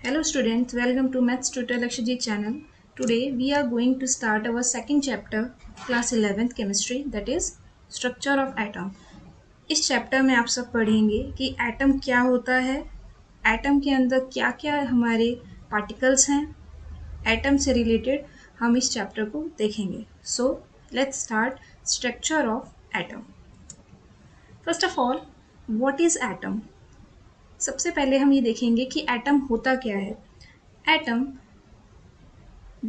Hello students, welcome to Maths Tutor Lakshajit channel. Today we are going to start our second chapter, class 11th chemistry, that is structure of atom. इस chapter में आप सब पढ़ेंगे कि atom क्या होता है, एटम के अंदर क्या क्या हमारे पार्टिकल्स हैं, एटम से रिलेटेड हम इस चैप्टर को देखेंगे. So let's start structure of atom. First of all, what is atom? सबसे पहले हम ये देखेंगे कि एटम होता क्या है. Atom,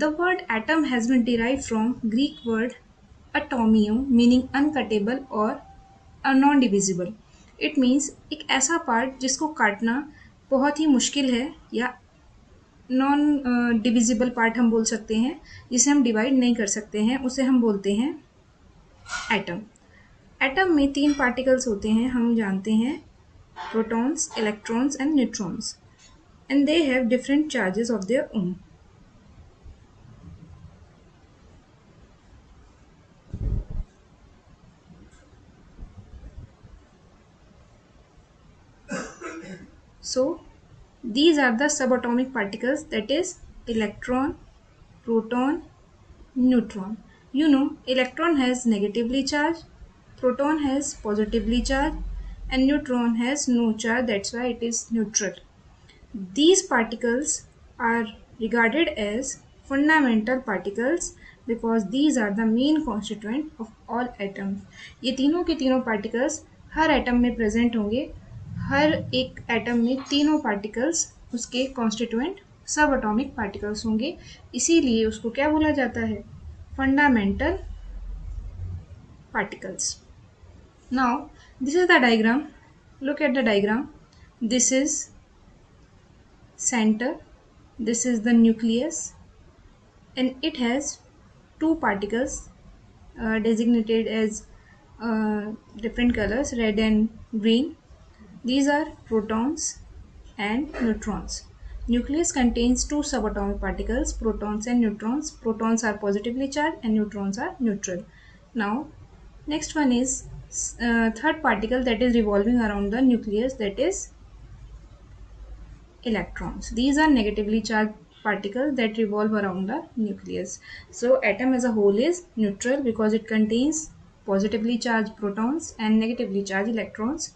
the word atom has been derived from Greek word atomium meaning uncuttable or non-divisible. It means एक ऐसा पार्ट जिसको काटना बहुत ही मुश्किल है या नॉन डिविजिबल पार्ट हम बोल सकते हैं, जिसे हम डिवाइड नहीं कर सकते हैं, उसे हम बोलते हैं एटम. एटम में तीन पार्टिकल्स होते हैं, हम जानते हैं, protons, electrons and neutrons, and they have different charges of their own. So these are the subatomic particles, that is electron, proton, neutron. You know, electron has negatively charged, proton has positively charged, and neutron has no charge, that's why it is neutral. These particles are regarded as fundamental particles because these are the main constituent of all atoms. ये तीनों के तीनों particles हर atom में present होंगे. हर एक atom में तीनों particles उसके कॉन्स्टिट्यूएंट सब एटॉमिक पार्टिकल्स होंगे, इसीलिए उसको क्या बोला जाता है? Fundamental particles. Now this is the diagram. Look at the diagram. This is centre, this is the nucleus, and it has two particles designated as different colors, red and green. These are protons and neutrons. Nucleus contains two subatomic particles, protons and neutrons. Protons are positively charged and neutrons are neutral. Now, next one is third particle that is revolving around the nucleus, that is electrons. These are negatively charged particles that revolve around the nucleus. So atom as a whole is neutral because it contains positively charged protons and negatively charged electrons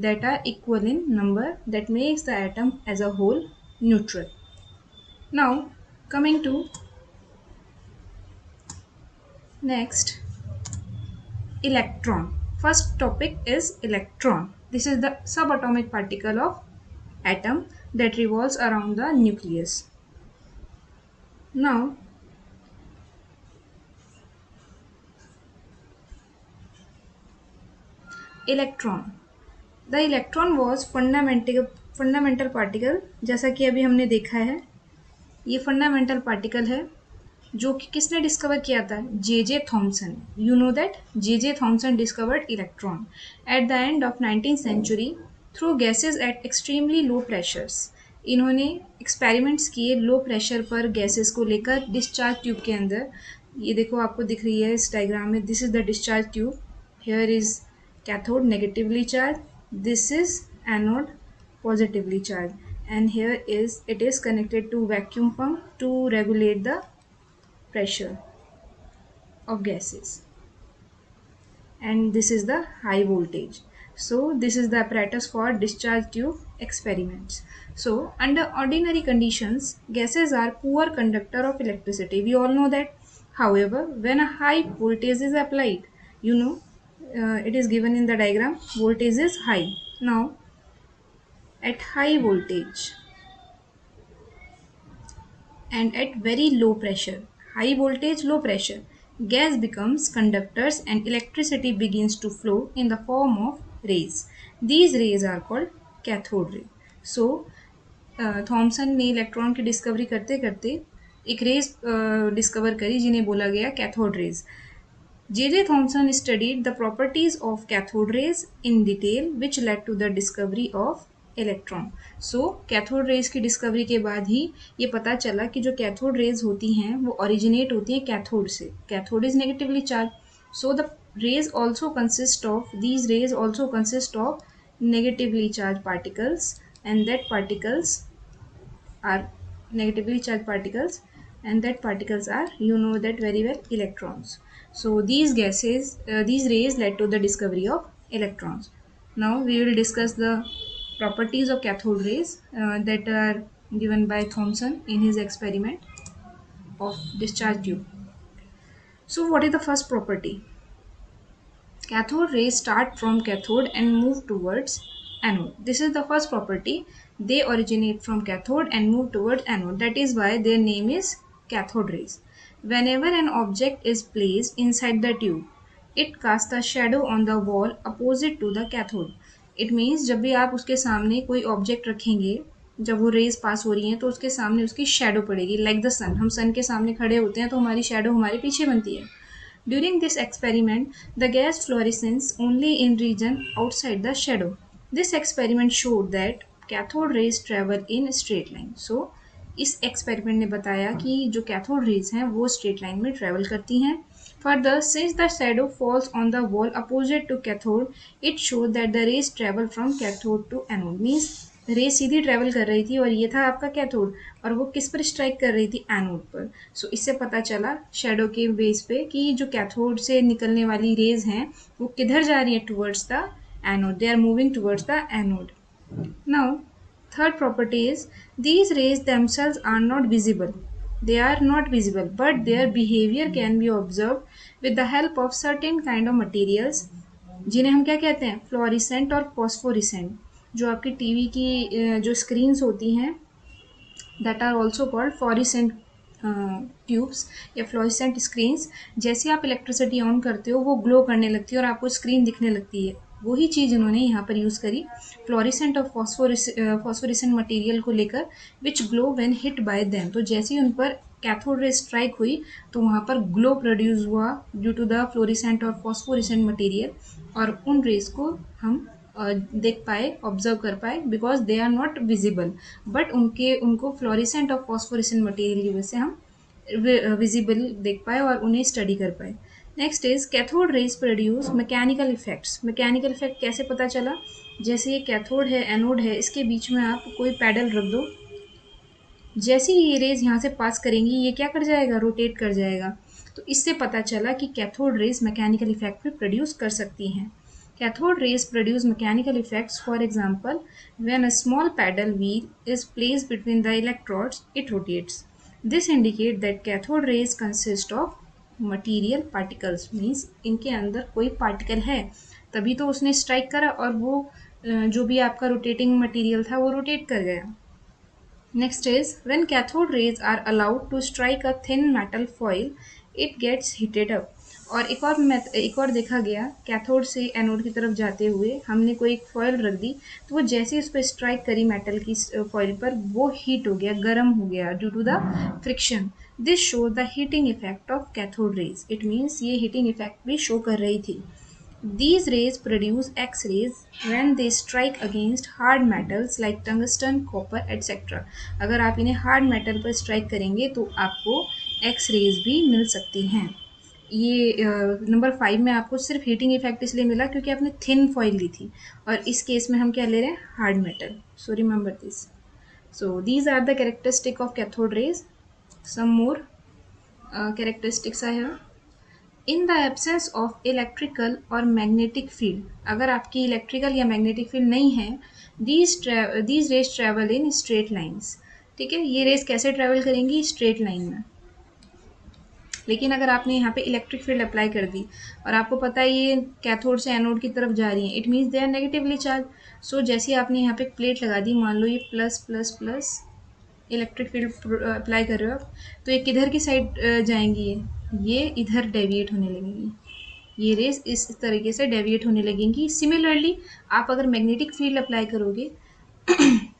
that are equal in number, that makes the atom as a whole neutral. Now coming to next, electron. First topic is electron. This is the subatomic particle of atom that revolves around the nucleus. Now electron. The electron was fundamental particle. जैसा कि अभी हमने देखा है, ये fundamental particle है जो कि किसने डिस्कवर किया था? J Thomson. You know that J Thomson discovered electron at the end of 19th century through gases at extremely low pressures. इन्होंने एक्सपेरिमेंट्स किए लो प्रेशर पर गैसेस को लेकर डिस्चार्ज ट्यूब के अंदर. ये देखो, आपको दिख रही है इस डायग्राम में, this is the discharge tube. Here is cathode negatively charged, this is anode positively charged, and here is it is connected to vacuum pump to regulate the pressure of gases, and this is the high voltage. So this is the apparatus for discharge tube experiments. So under ordinary conditions, gases are poor conductor of electricity, we all know that. However, when a high voltage is applied, you know, it is given in the diagram, voltage is high. Now at high voltage and at very low pressure, high voltage low pressure, gas becomes conductors and electricity begins to flow in the form of rays. These rays are called cathode ray. So Thomson ने electron की discovery करते करते एक rays discover करी जिन्हें बोला गया cathode rays. J. Thomson studied the properties of cathode rays in detail, which led to the discovery of electron. So, cathode rays की डिस्कवरी के बाद ही ये पता चला कि जो कैथोड रेज होती हैं वो ओरिजिनेट होती हैं कैथोड से. Cathode is negatively charge, so the rays also consist of, these rays also consist of negatively charged particles, and that particles are negatively charged particles, and that particles are, you know that very well, electrons. So these gases, these rays led to the discovery of electrons. Now we will discuss the properties of cathode rays that are given by Thomson in his experiment of discharge tube. So what is the first property? Cathode rays start from cathode and move towards anode. This is the first property. They originate from cathode and move towards anode. That is why their name is cathode rays. Whenever an object is placed inside the tube, it casts a shadow on the wall opposite to the cathode. It means जब भी आप उसके सामने कोई object रखेंगे, जब वो raise पास हो रही हैं तो उसके सामने उसकी शेडो पड़ेगी, लाइक द सन. हम सन के सामने खड़े होते हैं तो हमारी शेडो हमारे पीछे बनती है. During this experiment, the gas fluoresces only in region outside the shadow. This experiment showed that cathode rays travel in straight line. So, इस एक्सपेरिमेंट ने बताया कि जो कैथोड रेज हैं वो स्ट्रेट लाइन में ट्रेवल करती हैं. Further, since the shadow falls on the wall opposite to cathode, it showed that the rays travel from cathode to anode. Means रे सीधी ट्रेवल कर रही थी और ये था आपका कैथोड, और वो किस पर स्ट्राइक कर रही थी? एनोड पर. सो इससे पता चला शेडो के बेस पे कि जो कैथोड से निकलने वाली रेज हैं वो किधर जा रही हैं? Towards the anode. They are moving towards the anode. Now third property is these rays themselves are not visible. They are not visible, but their behavior can be observed with the help of certain kind of materials, जिन्हें हम क्या कहते हैं? Fluorescent और फॉस्फोरिसेंट. जो आपकी TV की जो स्क्रीन्स होती हैं, that are also called fluorescent tubes या फ्लोरिसेंट स्क्रीन्स. जैसे आप इलेक्ट्रिसिटी ऑन करते हो वो ग्लो करने लगती है और आपको स्क्रीन दिखने लगती है. वही चीज़ इन्होंने यहाँ पर यूज़ करी फ्लोरिसेंट और फॉस्फोरिसेंट मटेरियल को लेकर, which glow when hit by them. तो जैसे ही उन पर कैथोड रे स्ट्राइक हुई तो वहाँ पर ग्लो प्रोड्यूस हुआ ड्यू टू द फ्लोरिसेंट और फॉस्फोरिसेंट मटेरियल, और उन रेस को हम देख पाए, ऑब्जर्व कर पाए, because they are not visible, but उनको फ्लोरिसेंट और फॉस्फोरिसेंट मटेरियल की वजह से हम विजिबल देख पाए और उन्हें स्टडी कर पाए. Next is cathode rays produce mechanical effects. Mechanical effect कैसे पता चला? जैसे ये कैथोड है, एनोड है, इसके बीच में आप कोई पैडल रख दो, जैसे ही ये रेज यहाँ से पास करेंगी ये क्या कर जाएगा? रोटेट कर जाएगा. तो इससे पता चला कि कैथोड रेज मैकेनिकल इफेक्ट भी प्रोड्यूस कर सकती हैं. Cathode rays produce mechanical effects. For example, when a small paddle wheel is placed between the electrodes, it rotates. This indicates that cathode rays consist of material particles. Means इनके अंदर कोई particle है, तभी तो उसने strike करा और वो जो भी आपका rotating material था वो rotate कर गया. Next is when cathode rays are allowed to strike a thin metal foil, it gets heated up. और एक और देखा गया, कैथोड से एनोड की तरफ जाते हुए हमने कोई एक फॉयल रख दी तो वो जैसे उस पर स्ट्राइक करी मेटल की फॉयल पर, वो हीट हो गया, गर्म हो गया due to the friction. This show the heating effect of cathode rays. It means ये हीटिंग इफेक्ट भी शो कर रही थी. These rays produce X-rays when they strike against hard metals like tungsten, copper, etc. अगर आप इन्हें hard metal पर strike करेंगे तो आपको X-rays भी मिल सकती हैं. ये नंबर 5 में आपको सिर्फ हीटिंग इफेक्ट इसलिए मिला क्योंकि आपने थिन फॉइल ली थी, और इस केस में हम क्या ले रहे हैं? Hard metal. So remember this. So these are the characteristic of cathode rays. Some more characteristics are here. In the absence of electrical और मैग्नेटिक फील्ड, अगर आपकी इलेक्ट्रिकल या मैग्नेटिक फील्ड नहीं है, these rays travel in straight lines. ठीक है, ये raise कैसे ट्रेवल करेंगी? स्ट्रेट लाइन में. लेकिन अगर आपने यहाँ पे इलेक्ट्रिक फील्ड अप्लाई कर दी और आपको पता है ये कैथोड से एनोड की तरफ जा रही है, it means they are negatively charge. So जैसे आपने यहाँ पे एक प्लेट लगा दी, मान लो ये plus plus plus electric field apply कर रहे हो आप, तो ये किधर की साइड जाएंगी? ये इधर डेविएट होने लगेंगी. ये रेस इस तरीके से डेविएट होने लगेंगी. सिमिलरली आप अगर मैग्नेटिक फील्ड अप्लाई करोगे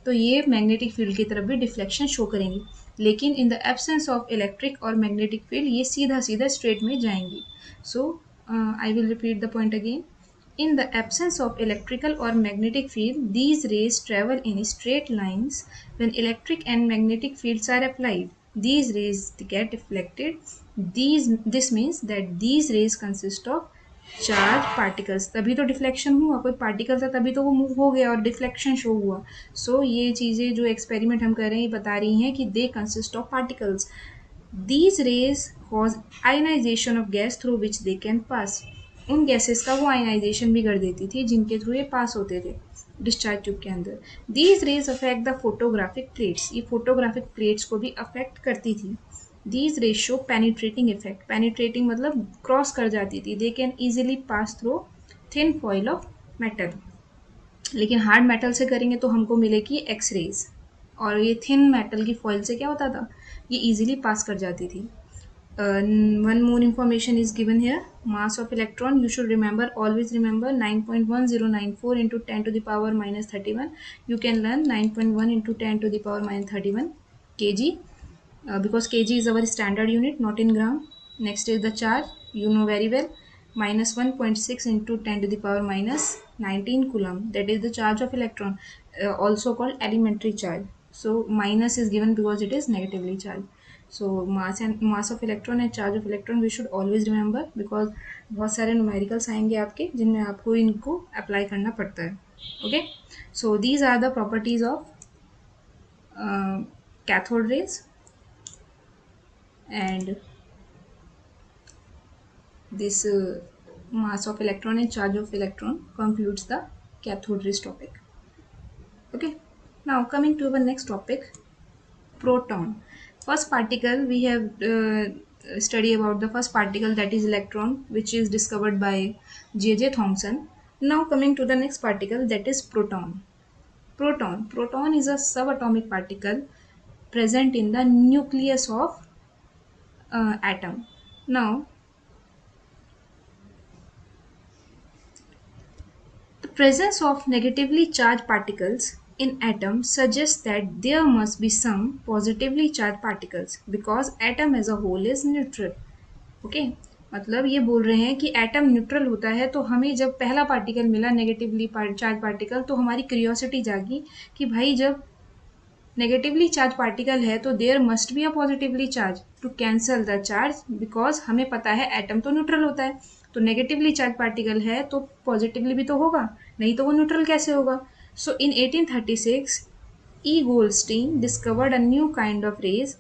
तो ये मैग्नेटिक फील्ड की तरफ भी डिफ्लेक्शन शो करेंगी. लेकिन in the absence of electric और मैग्नेटिक फील्ड ये सीधा सीधा स्ट्रेट में जाएंगी. So I will repeat the point again. In the absence of electrical or magnetic field, these rays travel in straight lines. When electric and magnetic fields are applied, these rays get deflected. This means that these rays consist of charge particles, तभी तो deflection हुआ, कोई particle था तभी तो वो move हो गया और डिफ्लेक्शन शो हुआ। सो ये चीज़ें जो एक्सपेरिमेंट हम कर रहे हैं ये बता रही हैं कि they consist of particles. These rays cause ionization of gas through which they can pass. उन गैसेस का वो आयनाइजेशन भी कर देती थी जिनके थ्रू ये पास होते थे डिस्चार्ज ट्यूब के अंदर। These raise affect the photographic plates, ये फोटोग्राफिक प्लेट्स को भी अफेक्ट करती थी। These raise show penetrating effect, penetrating मतलब क्रॉस कर जाती थी। They can easily pass through thin foil of metal, लेकिन हार्ड मेटल से करेंगे तो हमको मिलेगी एक्स रेज, और ये थिन मेटल की फॉइल से क्या होता था, ये इजीली पास कर जाती थी। One more information is given here. Mass of electron, you should remember, always remember 9.1094 into 10 to the power minus 31. You can learn 9.1 into 10 to the power minus 31 kg, because kg is our standard unit, not in gram. Next is the charge, you know very well, minus 1.6 into 10 to the power minus 19 coulomb. That is the charge of electron, also called elementary charge. So minus is given because it is negatively charged. So mass of electron and charge of electron we should always remember, because बहुत सारे numericals आएंगे आपके जिनमें आपको इनको apply करना पड़ता है। Okay, so these are the properties of cathode rays, and this mass of electron and charge of electron concludes the cathode rays topic. Okay, now coming to our next topic, proton. First particle we have study about the first particle, that is electron, which is discovered by J.J. Thomson. Now coming to the next particle, that is proton. Proton is a subatomic particle present in the nucleus of atom. Now the presence of negatively charged particles in atom suggests that there must be some positively charged particles because atom as a whole is neutral. Okay? मतलब ये बोल रहे हैं कि atom neutral होता है, तो हमें जब पहला पार्टिकल मिला नेगेटिवली चार्ज पार्टिकल, तो हमारी क्यूरियोसिटी जागी कि भाई जब नेगेटिवली चार्ज पार्टिकल है तो there must be a positively charge to cancel the charge, because हमें पता है एटम तो न्यूट्रल होता है, तो नेगेटिवली चार्ज पार्टिकल है तो पॉजिटिवली भी तो होगा, नहीं तो वो न्यूट्रल कैसे होगा। सो इन 1836 E. Goldstein discovered a new kind of rays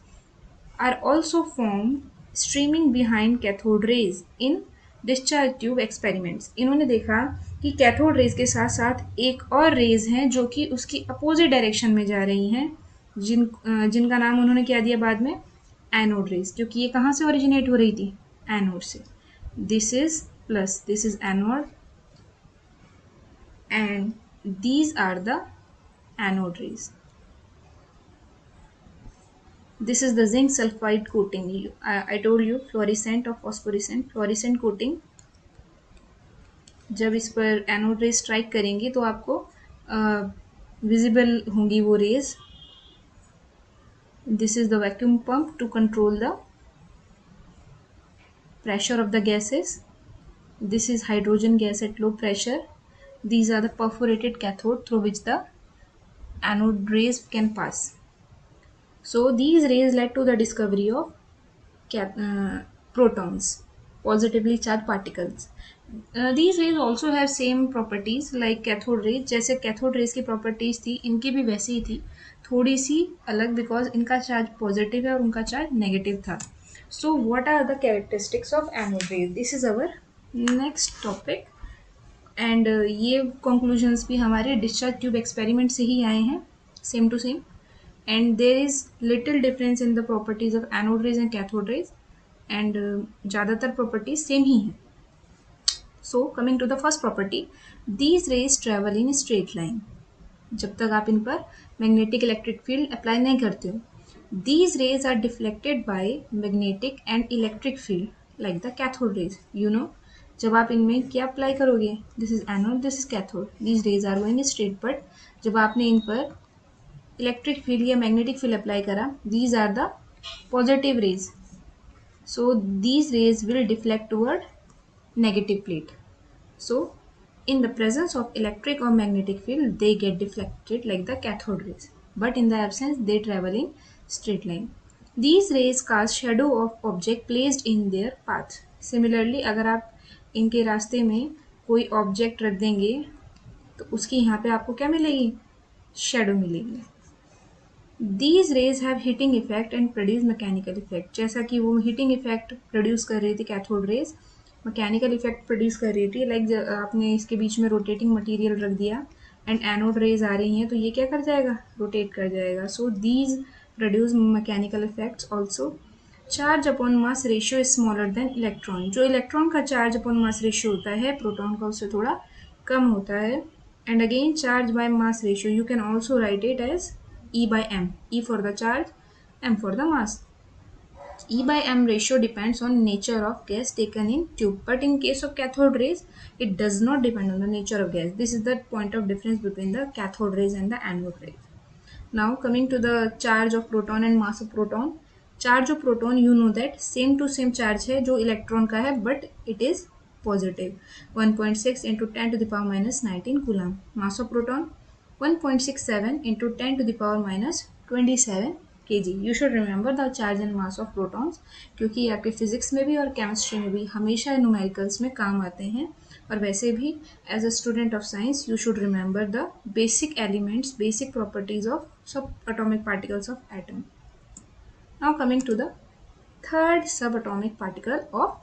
are also formed streaming behind cathode rays in discharge tube experiments. इन्होंने देखा कि कैथोड रेज के साथ साथ एक और रेज हैं जो कि उसकी अपोजिट डायरेक्शन में जा रही हैं, जिनका नाम उन्होंने क्या दिया बाद में, एनोड रेज, क्योंकि ये कहाँ से ओरिजिनेट हो रही थी, एनोड से। This is plus, this is anode and these are the anode rays. This is the zinc sulfide coating. I told you fluorescent or phosphorescent. Fluorescent coating, जब इस पर एनोड रेज स्ट्राइक करेंगी तो आपको विजिबल होंगी वो rays. This is the vacuum pump to control the pressure of the gases. This is hydrogen gas at low pressure. These are the perforated cathode through which the anode rays can pass. So these rays led to the discovery of protons, positively charged particles. These rays also have same properties like cathode rays. जैसे cathode rays की properties थी, इनकी भी वैसी ही थी, थोड़ी सी अलग, because इनका चार्ज पॉजिटिव है और उनका चार्ज नेगेटिव था। So what are the characteristics of anode rays? This is our next topic. And ये conclusions भी हमारे discharge tube experiment से ही आए हैं, same to same. And there is little difference in the properties of anode rays and cathode rays, and ज़्यादातर properties same ही हैं। So coming to the first property, these rays travel in straight line. जब तक आप इन पर magnetic electric field apply नहीं करते हो। These rays are deflected by magnetic and electric field like the cathode rays. You know, जब आप इनमें क्या अप्लाई करोगे, this is anode, this is cathode. These rays are going straight, but जब आपने इन पर इलेक्ट्रिक फील्ड या मैग्नेटिक फील्ड अप्लाई करा, these are the positive rays. So these rays will deflect toward negative plate. So in the presence of electric or magnetic field, they get deflected like the cathode rays, but in the absence they travel in straight line. These rays cast shadow of object placed in their path. Similarly, अगर आप इनके रास्ते में कोई object रख देंगे तो उसकी यहाँ पे आपको क्या मिलेगी, शेडो मिलेगी। These raise have heating effect and produce mechanical effect. जैसा कि वो हीटिंग इफेक्ट प्रोड्यूस कर रही थी cathode rays, mechanical effect produce कर रही थी। लाइक आपने इसके बीच में रोटेटिंग मटेरियल रख दिया एंड एनोड रेज आ रही हैं तो ये क्या कर जाएगा, रोटेट कर जाएगा। So these produce mechanical effects also. Charge upon mass ratio is smaller than electron. जो इलेक्ट्रॉन का चार्ज अपॉन मास रेशियो होता है प्रोटॉन का उससे थोड़ा कम होता है। And again charge by mass ratio you can also write it as E by m, E for the charge, m for the mass. E by m ratio depends on nature of gas taken in tube, but in case of cathode rays it does not depend on the nature of gas. This is the point of difference between the cathode rays and the anode rays. Now coming to the charge of proton and mass of proton. Charge of proton you know that same to same charge है जो electron का है, but it is positive 1.6 into 10 to the power minus 19 coulomb. Mass of proton 1.67 into 10 to the power minus 27 kg. You should remember the charge and mass of protons क्योंकि आपके physics में भी और chemistry में भी हमेशा न्यूमेरिकल्स में काम आते हैं। और वैसे भी as a student of science you should remember the basic elements, basic properties of subatomic particles of atom. Now coming to the third subatomic particle of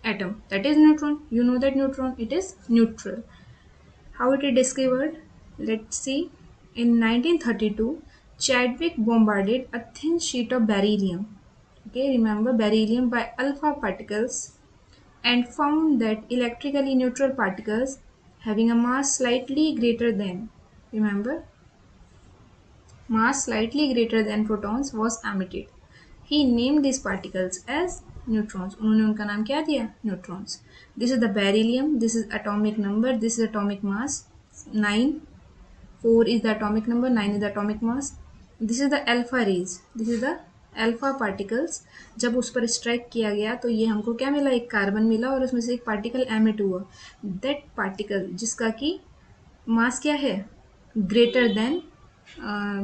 atom, that is neutron. You know that neutron, it is neutral. How it is discovered? Let's see. In 1932, Chadwick bombarded a thin sheet of beryllium. Okay, remember beryllium by alpha particles and found that electrically neutral particles having a mass slightly greater than, remember, mass slightly greater than protons was emitted. He named these particles as neutrons. उन्होंने उनका नाम क्या दिया, neutrons. This is the beryllium. This is atomic number. This is atomic mass 9. 4 is the atomic number. 9 is the atomic mass. This is the alpha rays. This is the alpha particles. जब उस पर strike किया गया तो ये हमको क्या मिला, एक कार्बन मिला और उसमें से एक पार्टिकल एमिट हुआ. दैट पार्टिकल जिसका कि मास क्या है, greater than,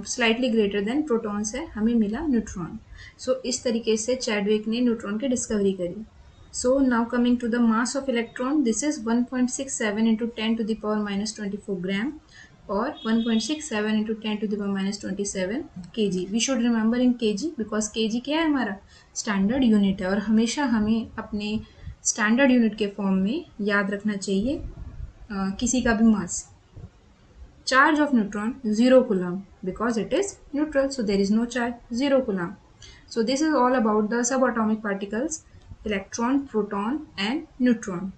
slightly greater than protons है, हमें मिला न्यूट्रॉन. सो इस तरीके से चैडविक ने न्यूट्रॉन की डिस्कवरी करी. So now coming to the mass of electron, this is 1.67 into 10 to the power minus 24 gram और 1.67 into 10 to the power minus 27 kg. We should remember in kg because kg क्या है, हमारा standard unit है और हमेशा हमें अपने standard unit के फॉर्म में याद रखना चाहिए किसी का भी मास. Charge of neutron 0 coulomb because it is neutral, so there is no charge, 0 coulomb. So this is all about the subatomic particles electron, proton and neutron.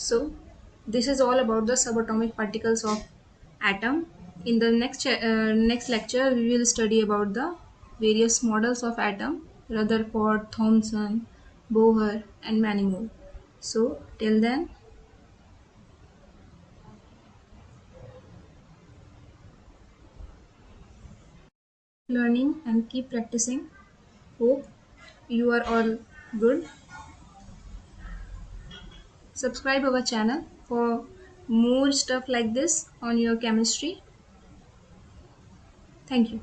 So this is all about the subatomic particles of atom. In the next lecture we will study about the various models of atom, Rutherford, Thomson, Bohr and many more. So till then, learning and keep practicing. Hope you are all good. Subscribe our channel for more stuff like this on your chemistry. Thank you.